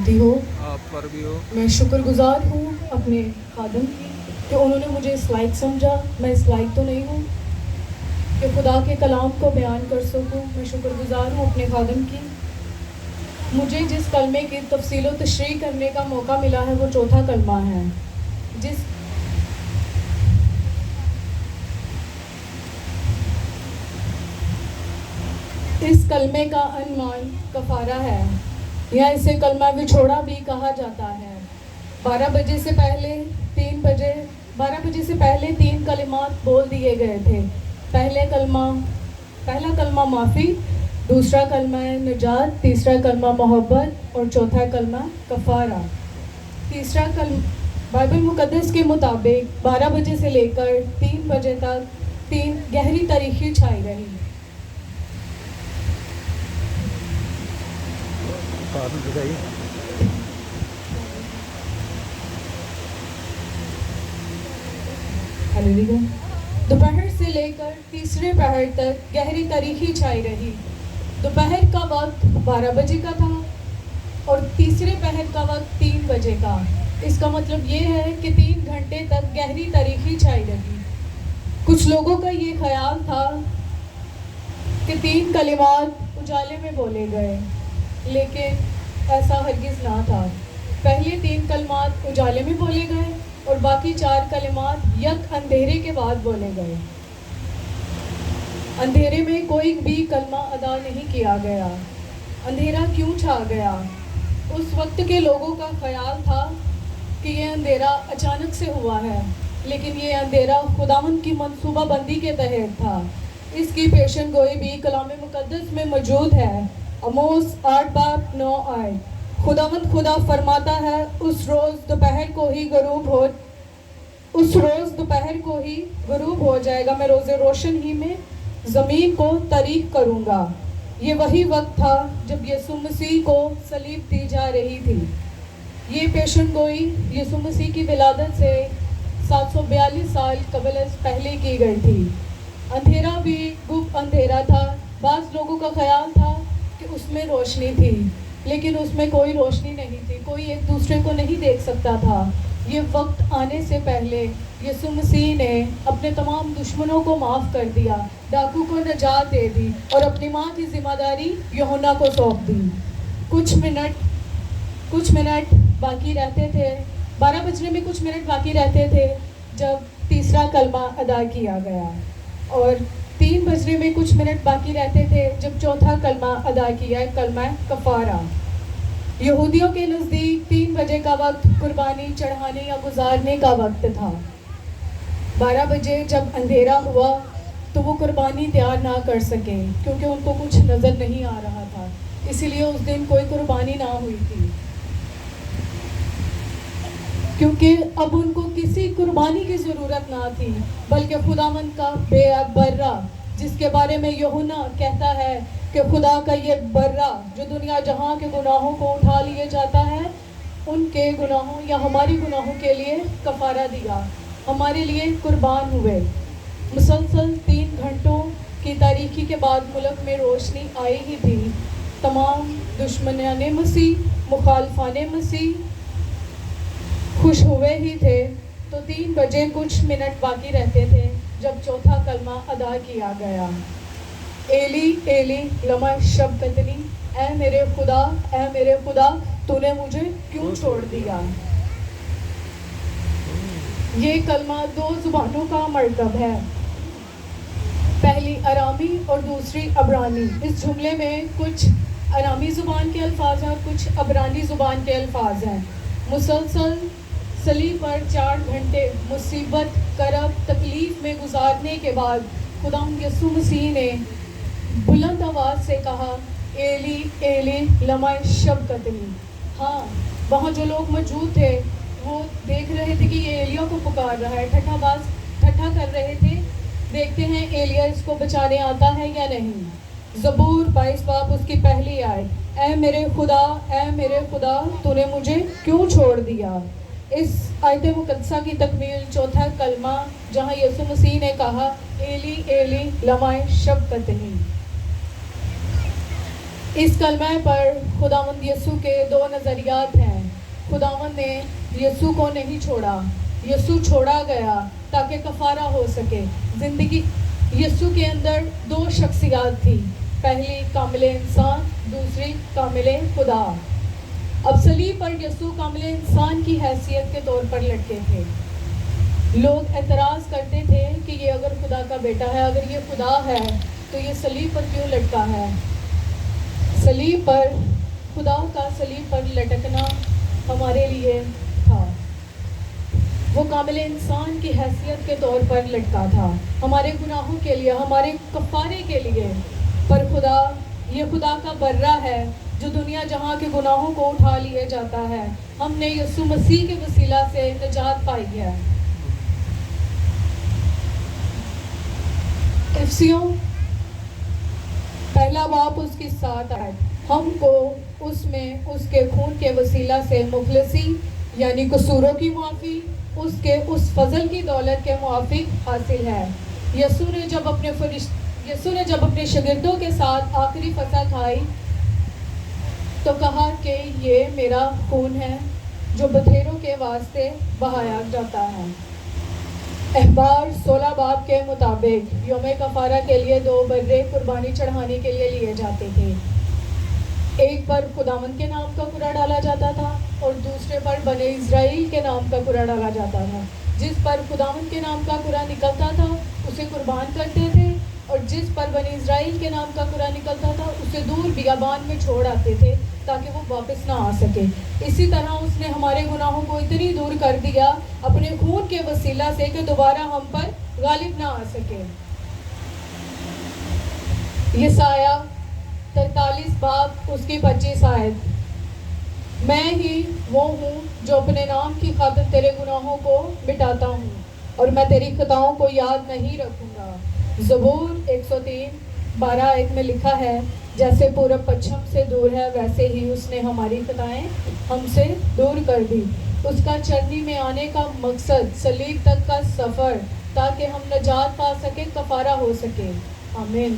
دی ہو آپ پر بھی ہو. میں شکر گزار ہوں اپنے خادم کی کہ انہوں نے مجھے اس لائق سمجھا. میں اس لائق تو نہیں ہوں کہ خدا کے کلام کو بیان کر سکوں. میں شکر گزار ہوں اپنے خادم کی. مجھے جس کلمے کی تفصیل و تشریح کرنے کا موقع ملا ہے وہ چوتھا کلمہ ہے. اس کلمے کا عنوان کفارہ ہے یا اسے کلمہ بچھوڑا بھی کہا جاتا ہے. 12 بجے سے پہلے 3 کلمات بول دیے گئے تھے. پہلا کلمہ معافی، دوسرا کلمہ نجات، تیسرا کلمہ محبت اور چوتھا کلمہ کفارہ. بائبل مقدس کے مطابق 12 بجے سے لے کر 3 بجے تک 3 گہری تاریکی چھائی رہی. دوپہر سے لے کر تیسرے پہر تک گہری تاریکی چھائی رہی. دوپہر کا وقت 12 بجے کا تھا اور تیسرے پہر کا وقت 3 بجے کا. اس کا مطلب یہ ہے کہ 3 گھنٹے تک گہری تاریکی چھائی رہی. کچھ لوگوں کا یہ خیال تھا کہ 3 کلمات اجالے میں بولے گئے، لیکن ایسا ہرگز نہ تھا. پہلے 3 کلمات اجالے میں بولے گئے اور باقی 4 کلمات یک اندھیرے کے بعد بولے گئے. اندھیرے میں کوئی بھی کلمہ ادا نہیں کیا گیا. اندھیرا کیوں چھا گیا؟ اس وقت کے لوگوں کا خیال تھا کہ یہ اندھیرا اچانک سے ہوا ہے، لیکن یہ اندھیرا خداوند کی منصوبہ بندی کے تحت تھا. اس کی پیشن گوئی بھی کلام مقدس میں موجود ہے. آموس 8:9 آیت. خداوند خدا فرماتا ہے اس روز دوپہر کو ہی غروب ہو جائے گا. میں روز روشن ہی میں زمین کو تاریک کروں گا. یہ وہی وقت تھا جب یسوع مسیح کو صلیب دی جا رہی تھی. یہ پیشن گوئی یسوع مسیح کی ولادت سے 742 سال قبل از پہلے کی گئی تھی. اندھیرا بھی گپ اندھیرا تھا. بعض لوگوں کا خیال تھا کہ اس میں روشنی تھی، لیکن اس میں کوئی روشنی نہیں تھی. کوئی ایک دوسرے کو نہیں دیکھ سکتا تھا. یہ وقت آنے سے پہلے یسوع مسیح نے اپنے تمام دشمنوں کو معاف کر دیا، ڈاکو کو نجات دے دی اور اپنی ماں کی ذمہ داری یوحنا کو سونپ دی. کچھ منٹ باقی رہتے تھے. 12 بجنے میں کچھ منٹ باقی رہتے تھے جب تیسرا کلمہ ادا کیا گیا، اور 3 بجنے میں کچھ منٹ باقی رہتے تھے جب چوتھا کلمہ ادا کیا، کلمہ کفارہ. یہودیوں کے نزدیک 3 بجے کا وقت قربانی چڑھانے یا گزارنے کا وقت تھا. 12 بجے جب اندھیرا ہوا تو وہ قربانی تیار نہ کر سکے کیونکہ ان کو کچھ نظر نہیں آ رہا تھا. اسی لیے اس دن کوئی قربانی نہ ہوئی تھی، کیونکہ اب ان کو کسی قربانی کی ضرورت نہ تھی، بلکہ خداوند کا بے برہ، جس کے بارے میں یوحنا کہتا ہے کہ خدا کا یہ برہ جو دنیا جہاں کے گناہوں کو اٹھا لیے جاتا ہے، ان کے گناہوں یا ہماری گناہوں کے لیے کفارہ دیا، ہمارے لیے قربان ہوئے. مسلسل 3 گھنٹوں کی تاریکی کے بعد ملک میں روشنی آئی ہی تھی. تمام دشمنان مسیح، مخالفان مسیح خوش ہوئے ہی تھے. تو 3 بجے کچھ منٹ باقی رہتے تھے جب چوتھا کلمہ ادا کیا گیا. ایلی ایلی لما شبقتنی، اے میرے خدا تو نے مجھے کیوں چھوڑ دیا. یہ کلمہ 2 زبانوں کا مرکب ہے، پہلی ارامی اور دوسری عبرانی. اس جملے میں کچھ ارامی زبان کے الفاظ ہیں اور کچھ عبرانی زبان کے الفاظ ہیں. مسلسل صلیب پر 4 گھنٹے مصیبت، کرب، تکلیف میں گزارنے کے بعد خداوند یسوع مسیح نے بلند آواز سے کہا، ایلی ایلی لما شبقتنی. ہاں، وہاں جو لوگ موجود تھے وہ دیکھ رہے تھے کہ یہ ایلیا کو پکار رہا ہے. ٹھٹھا کر رہے تھے، دیکھتے ہیں ایلیا اس کو بچانے آتا ہے یا نہیں. زبور 22 باب اس کی پہلی آیت، اے میرے خدا تو نے مجھے کیوں چھوڑ دیا. اس آیت مقدسہ کی تکمیل چوتھا کلمہ جہاں یسوع مسیح نے کہا ایلی ایلی لما شبقتنی. اس کلمہ پر خداوند یسوع کے دو نظریات ہیں. خداوند نے یسوع کو نہیں چھوڑا، یسوع چھوڑا گیا تاکہ کفارہ ہو سکے. زندگی یسوع کے اندر دو شخصیات تھی، پہلی کامل انسان، دوسری کامل خدا. اب صلیب پر یسوع کامل انسان کی حیثیت کے طور پر لٹکے تھے. لوگ اعتراض کرتے تھے کہ یہ اگر خدا کا بیٹا ہے، اگر یہ خدا ہے تو یہ صلیب پر کیوں لٹکا ہے؟ صلیب پر خدا کا صلیب پر لٹکنا ہمارے لیے تھا. وہ کامل انسان کی حیثیت کے طور پر لٹکا تھا، ہمارے گناہوں کے لیے، ہمارے کفارے کے لیے. پر خدا، یہ خدا کا برہ ہے جو دنیا جہاں کے گناہوں کو اٹھا لیے جاتا ہے. ہم نے یسوع مسیح کے وسیلہ سے نجات پائی ہے. افسیوں پہلا باب اس کی 7 آیت، ہم کو اس میں اس کے خون کے وسیلہ سے مخلصی یعنی قصوروں کی معافی اس کے اس فضل کی دولت کے موافق حاصل ہے. یسوع نے جب اپنے شاگردوں کے ساتھ آخری فصح کھائی تو کہا کہ یہ میرا خون ہے جو بتھیروں کے واسطے بہایا جاتا ہے. اخبار 16 باب کے مطابق یوم کفارہ کے لیے 2 برے قربانی چڑھانے کے لیے لیے جاتے تھے. ایک پر خداوند کے نام کا قرعہ ڈالا جاتا تھا اور دوسرے پر بنی اسرائیل کے نام کا قرعہ ڈالا جاتا تھا. جس پر خداوند کے نام کا قرعہ نکلتا تھا اسے قربان کرتے تھے، اور جس پر بنی اسرائیل کے نام کا قرعہ نکلتا تھا اسے دور بیابان میں چھوڑ آتے تھے تاکہ وہ واپس نہ آ سکے. اسی طرح اس نے ہمارے گناہوں کو اتنی دور کر دیا اپنے خون کے وسیلہ سے کہ دوبارہ ہم پر غالب نہ آ سکے. یسایہ 43 باب اس کی 25 آیت، میں ہی وہ ہوں جو اپنے نام کی خاطر تیرے گناہوں کو مٹاتا ہوں اور میں تیری خطاؤں کو یاد نہیں رکھوں گا. زبور 103 12 آیت میں لکھا ہے، جیسے پورب پچھم سے دور ہے ویسے ہی اس نے ہماری خطائیں ہم سے دور کر دی. اس کا چرنی میں آنے کا مقصد صلیب تک کا سفر تاکہ ہم نجات پا سکیں، کفارہ ہو سکے. آمین.